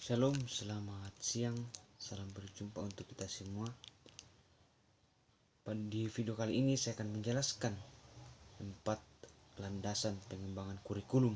Shalom, selamat siang, salam berjumpa untuk kita semua. Di video kali ini saya akan menjelaskan 4 landasan pengembangan kurikulum.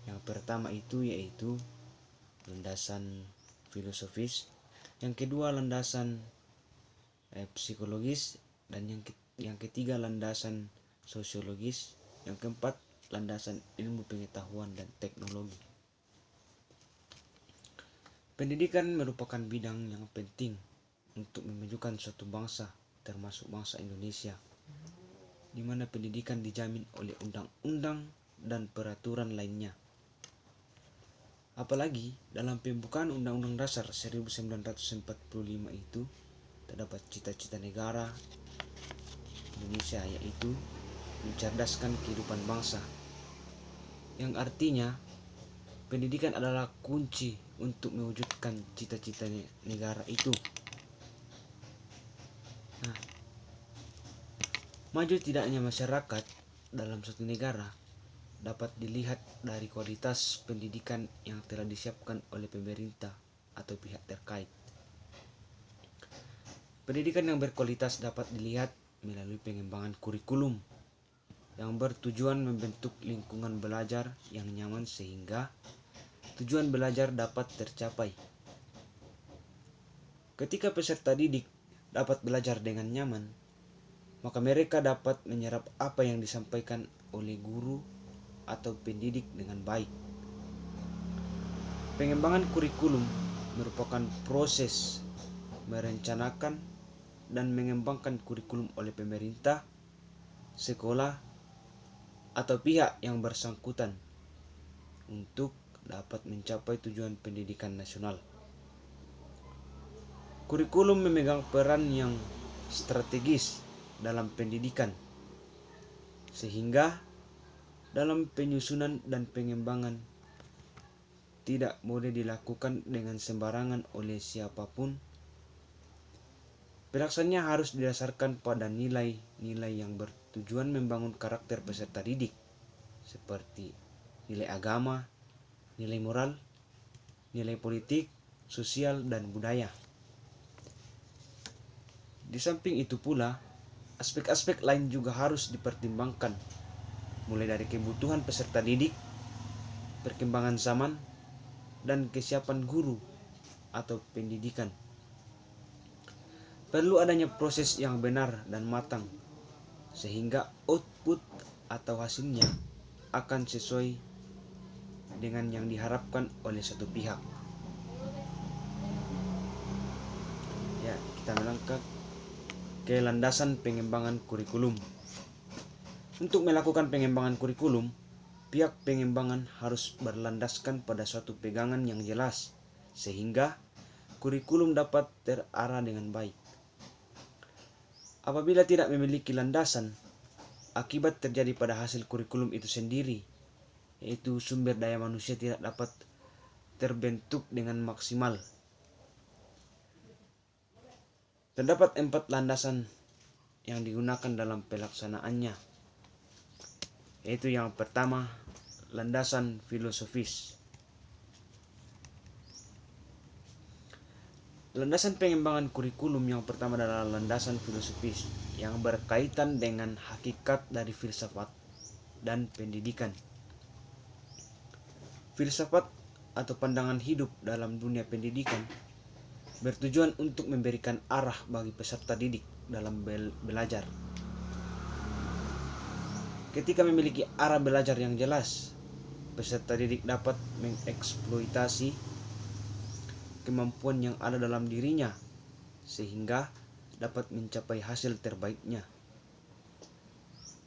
Yang pertama itu yaitu landasan filosofis, yang kedua landasan psikologis, dan yang ketiga landasan sosiologis, yang keempat landasan ilmu pengetahuan dan teknologi. Pendidikan merupakan bidang yang penting untuk memajukan suatu bangsa, termasuk bangsa Indonesia, di mana pendidikan dijamin oleh undang-undang dan peraturan lainnya. Apalagi dalam pembukaan Undang-Undang Dasar 1945 itu terdapat cita-cita negara Indonesia, yaitu mencerdaskan kehidupan bangsa, yang artinya pendidikan adalah kunci untuk mewujudkan cita-cita negara itu. Nah, maju tidaknya masyarakat dalam suatu negara dapat dilihat dari kualitas pendidikan yang telah disiapkan oleh pemerintah atau pihak terkait. Pendidikan yang berkualitas dapat dilihat melalui pengembangan kurikulum yang bertujuan membentuk lingkungan belajar yang nyaman sehingga tujuan belajar dapat tercapai. Ketika peserta didik dapat belajar dengan nyaman, maka mereka dapat menyerap apa yang disampaikan oleh guru atau pendidik dengan baik. Pengembangan kurikulum merupakan proses merencanakan dan mengembangkan kurikulum oleh pemerintah, sekolah, atau pihak yang bersangkutan untuk dapat mencapai tujuan pendidikan nasional. Kurikulum memegang peran yang strategis dalam pendidikan, sehingga dalam penyusunan dan pengembangan tidak boleh dilakukan dengan sembarangan oleh siapapun. Pelaksananya harus didasarkan pada nilai-nilai yang bertujuan membangun karakter peserta didik, seperti nilai agama, nilai moral, nilai politik, sosial, dan budaya. Di samping itu pula, aspek-aspek lain juga harus dipertimbangkan, mulai dari kebutuhan peserta didik, perkembangan zaman, dan kesiapan guru atau pendidikan. Perlu adanya proses yang benar dan matang, sehingga output atau hasilnya akan sesuai dengan yang diharapkan oleh satu pihak. Ya, kita melangkah ke landasan pengembangan kurikulum. Untuk melakukan pengembangan kurikulum, pihak pengembangan harus berlandaskan pada suatu pegangan yang jelas, sehingga kurikulum dapat terarah dengan baik. Apabila tidak memiliki landasan, akibat terjadi pada hasil kurikulum itu sendiri, yaitu sumber daya manusia tidak dapat terbentuk dengan maksimal. Terdapat 4 landasan yang digunakan dalam pelaksanaannya, yaitu yang pertama, landasan filosofis. Landasan pengembangan kurikulum yang pertama adalah landasan filosofis yang berkaitan dengan hakikat dari filsafat dan pendidikan. Filsafat atau pandangan hidup dalam dunia pendidikan bertujuan untuk memberikan arah bagi peserta didik dalam belajar. Ketika memiliki arah belajar yang jelas, peserta didik dapat mengeksploitasi kemampuan yang ada dalam dirinya sehingga dapat mencapai hasil terbaiknya.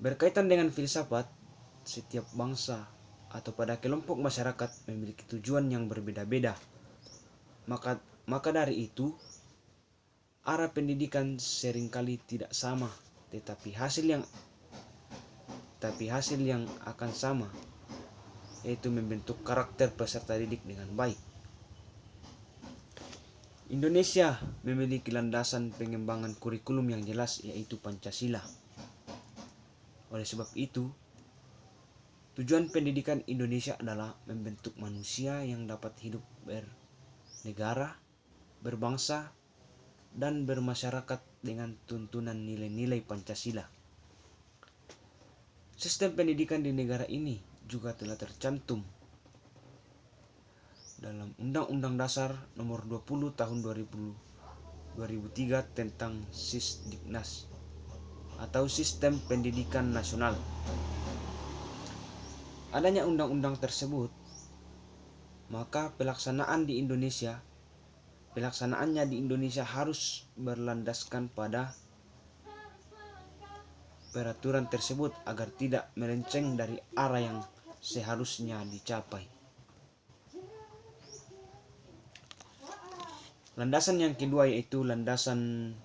Berkaitan dengan filsafat, setiap bangsa atau pada kelompok masyarakat memiliki tujuan yang berbeda-beda. Maka dari itu, arah pendidikan seringkali tidak sama, tetapi hasil yang akan sama, yaitu membentuk karakter peserta didik dengan baik. Indonesia memiliki landasan pengembangan kurikulum yang jelas, yaitu Pancasila. Oleh sebab itu, tujuan pendidikan Indonesia adalah membentuk manusia yang dapat hidup negara, berbangsa, dan bermasyarakat dengan tuntunan nilai-nilai Pancasila. Sistem pendidikan di negara ini juga telah tercantum dalam Undang-Undang Dasar Nomor 20 Tahun 2003 tentang Sisdiknas atau Sistem Pendidikan Nasional. Adanya undang-undang tersebut, maka pelaksanaannya di Indonesia harus berlandaskan pada peraturan tersebut agar tidak melenceng dari arah yang seharusnya dicapai. Landasan yang kedua yaitu landasan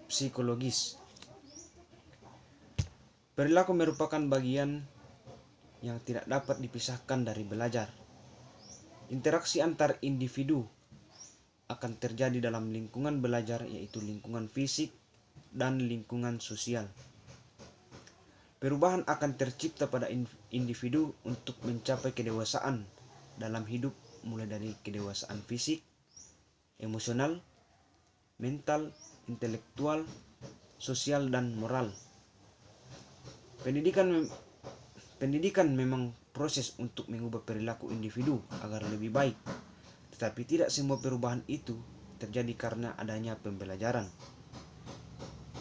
psikologis. Perilaku merupakan bagian yang tidak dapat dipisahkan dari belajar. Interaksi antar individu akan terjadi dalam lingkungan belajar, yaitu lingkungan fisik dan lingkungan sosial. Perubahan akan tercipta pada individu untuk mencapai kedewasaan dalam hidup, mulai dari kedewasaan fisik, emosional, mental, intelektual, sosial, dan moral. Pendidikan memang proses untuk mengubah perilaku individu agar lebih baik, tetapi tidak semua perubahan itu terjadi karena adanya pembelajaran.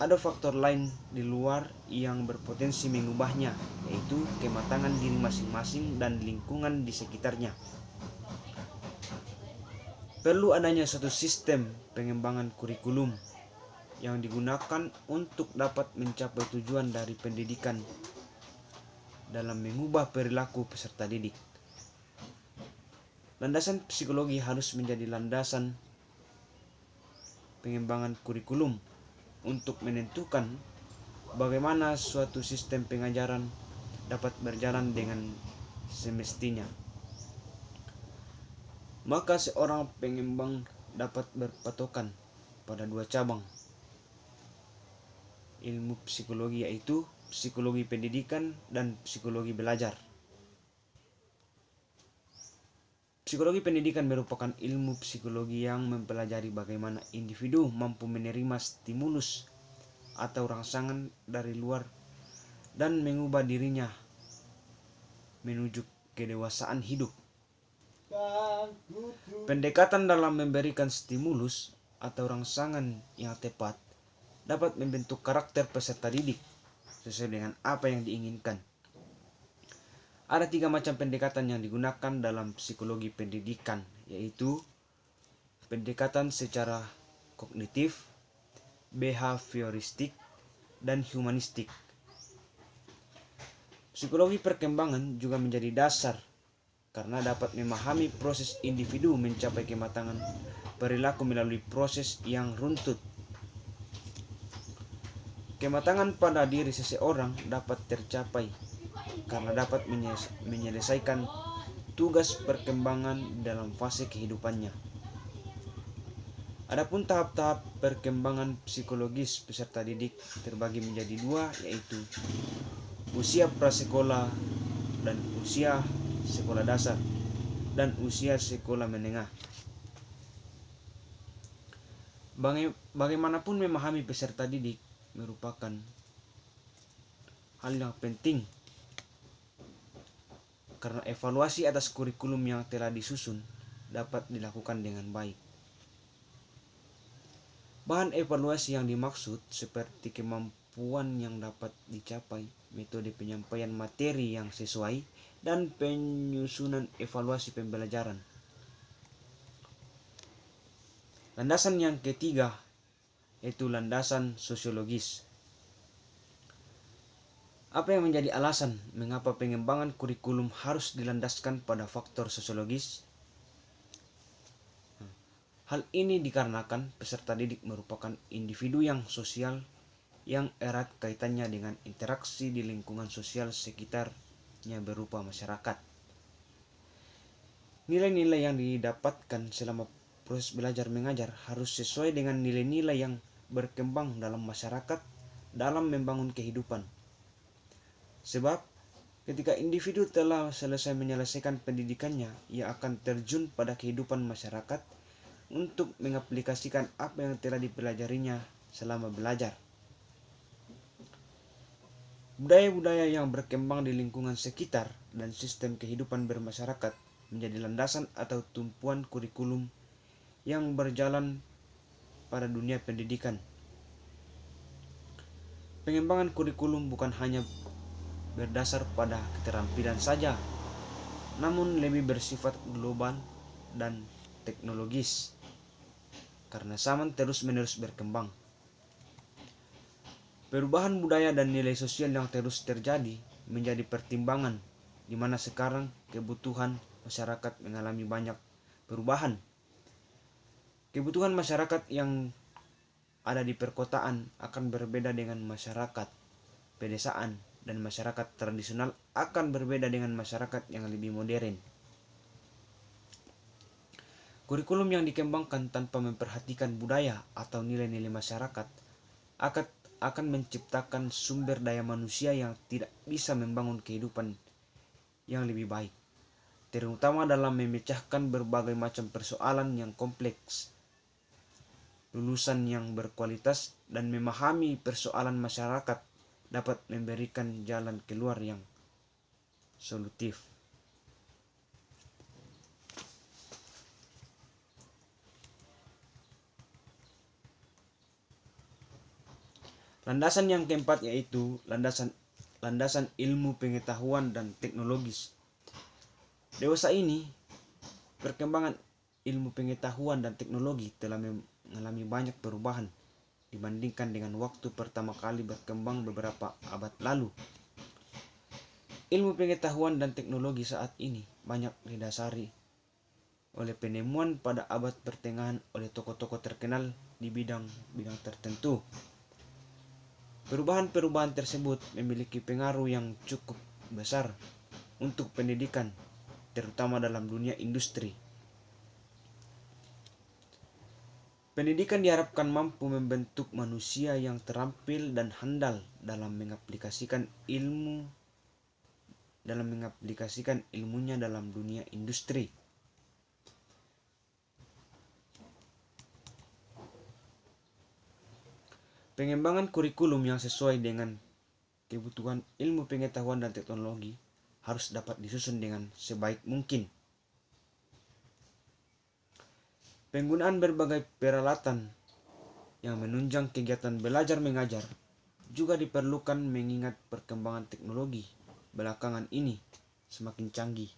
Ada faktor lain di luar yang berpotensi mengubahnya, yaitu kematangan diri masing-masing dan lingkungan di sekitarnya. Perlu adanya suatu sistem pengembangan kurikulum yang digunakan untuk dapat mencapai tujuan dari pendidikan dalam mengubah perilaku peserta didik. Landasan psikologi harus menjadi landasan pengembangan kurikulum untuk menentukan bagaimana suatu sistem pengajaran dapat berjalan dengan semestinya. Maka seorang pengembang dapat berpatokan pada dua cabang ilmu psikologi, yaitu psikologi pendidikan dan psikologi belajar. Psikologi pendidikan merupakan ilmu psikologi yang mempelajari bagaimana individu mampu menerima stimulus atau rangsangan dari luar dan mengubah dirinya menuju kedewasaan hidup. Pendekatan dalam memberikan stimulus atau rangsangan yang tepat dapat membentuk karakter peserta didik sesuai dengan apa yang diinginkan. Ada 3 macam pendekatan yang digunakan dalam psikologi pendidikan, yaitu pendekatan secara kognitif, behavioristik, dan humanistik. Psikologi perkembangan juga menjadi dasar karena dapat memahami proses individu mencapai kematangan perilaku melalui proses yang runtut. Kematangan pada diri seseorang dapat tercapai karena dapat menyelesaikan tugas perkembangan dalam fase kehidupannya. Adapun tahap-tahap perkembangan psikologis peserta didik terbagi menjadi 2, yaitu usia prasekolah dan usia sekolah dasar dan usia sekolah menengah. Bagaimanapun memahami peserta didik merupakan hal yang penting karena evaluasi atas kurikulum yang telah disusun dapat dilakukan dengan baik. Bahan evaluasi yang dimaksud seperti kemampuan yang dapat dicapai, metode penyampaian materi yang sesuai, dan penyusunan evaluasi pembelajaran. Landasan yang ketiga yaitu landasan sosiologis. Apa yang menjadi alasan mengapa pengembangan kurikulum harus dilandaskan pada faktor sosiologis? Hal ini dikarenakan peserta didik merupakan individu yang sosial yang erat kaitannya dengan interaksi di lingkungan sosial sekitarnya berupa masyarakat. Nilai-nilai yang didapatkan selama proses belajar mengajar harus sesuai dengan nilai-nilai yang berkembang dalam masyarakat dalam membangun kehidupan. Sebab ketika individu telah selesai menyelesaikan pendidikannya, ia akan terjun pada kehidupan masyarakat untuk mengaplikasikan apa yang telah dipelajarinya selama belajar. Budaya-budaya yang berkembang di lingkungan sekitar dan sistem kehidupan bermasyarakat menjadi landasan atau tumpuan kurikulum yang berjalan pada dunia pendidikan. Pengembangan kurikulum bukan hanya berdasar pada keterampilan saja, namun lebih bersifat global dan teknologis, karena zaman terus-menerus berkembang. Perubahan budaya dan nilai sosial yang terus terjadi menjadi pertimbangan, di mana sekarang kebutuhan masyarakat mengalami banyak perubahan. Kebutuhan masyarakat yang ada di perkotaan akan berbeda dengan masyarakat pedesaan, dan masyarakat tradisional akan berbeda dengan masyarakat yang lebih modern. Kurikulum yang dikembangkan tanpa memperhatikan budaya atau nilai-nilai masyarakat akan menciptakan sumber daya manusia yang tidak bisa membangun kehidupan yang lebih baik, terutama dalam memecahkan berbagai macam persoalan yang kompleks. Lulusan yang berkualitas dan memahami persoalan masyarakat dapat memberikan jalan keluar yang solutif. Landasan yang keempat yaitu landasan ilmu pengetahuan dan teknologis. Dewasa ini, perkembangan ilmu pengetahuan dan teknologi telah mengalami banyak perubahan dibandingkan dengan waktu pertama kali berkembang beberapa abad lalu. Ilmu pengetahuan dan teknologi saat ini banyak didasari oleh penemuan pada abad pertengahan oleh tokoh-tokoh terkenal di bidang-bidang tertentu. Perubahan-perubahan tersebut memiliki pengaruh yang cukup besar untuk pendidikan, terutama dalam dunia industri. Pendidikan diharapkan mampu membentuk manusia yang terampil dan handal dalam mengaplikasikan ilmunya dalam dunia industri. Pengembangan kurikulum yang sesuai dengan kebutuhan ilmu pengetahuan dan teknologi harus dapat disusun dengan sebaik mungkin. Penggunaan berbagai peralatan yang menunjang kegiatan belajar mengajar juga diperlukan mengingat perkembangan teknologi belakangan ini semakin canggih.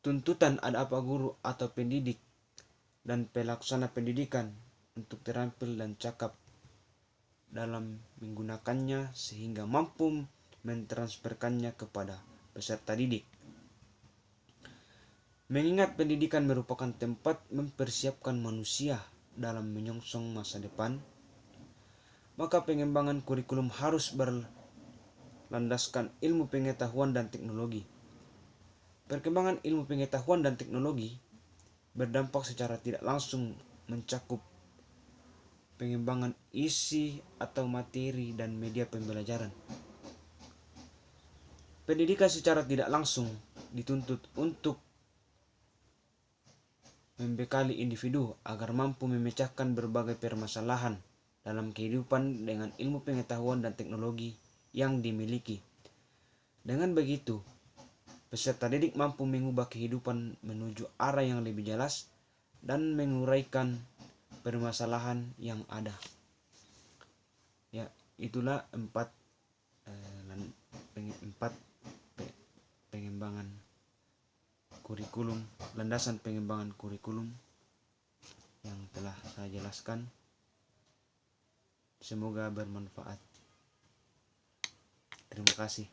Tuntutan ada apa guru atau pendidik dan pelaksana pendidikan untuk terampil dan cakap dalam menggunakannya sehingga mampu mentransferkannya kepada peserta didik. Mengingat pendidikan merupakan tempat mempersiapkan manusia dalam menyongsong masa depan, maka pengembangan kurikulum harus berlandaskan ilmu pengetahuan dan teknologi. Perkembangan ilmu pengetahuan dan teknologi berdampak secara tidak langsung mencakup pengembangan isi atau materi dan media pembelajaran. Pendidikan secara tidak langsung dituntut untuk membekali individu agar mampu memecahkan berbagai permasalahan dalam kehidupan dengan ilmu pengetahuan dan teknologi yang dimiliki. Dengan begitu, peserta didik mampu mengubah kehidupan menuju arah yang lebih jelas dan menguraikan permasalahan yang ada. Ya, itulah empat pengembangan kurikulum, landasan pengembangan kurikulum yang telah saya jelaskan. Semoga bermanfaat. Terima kasih.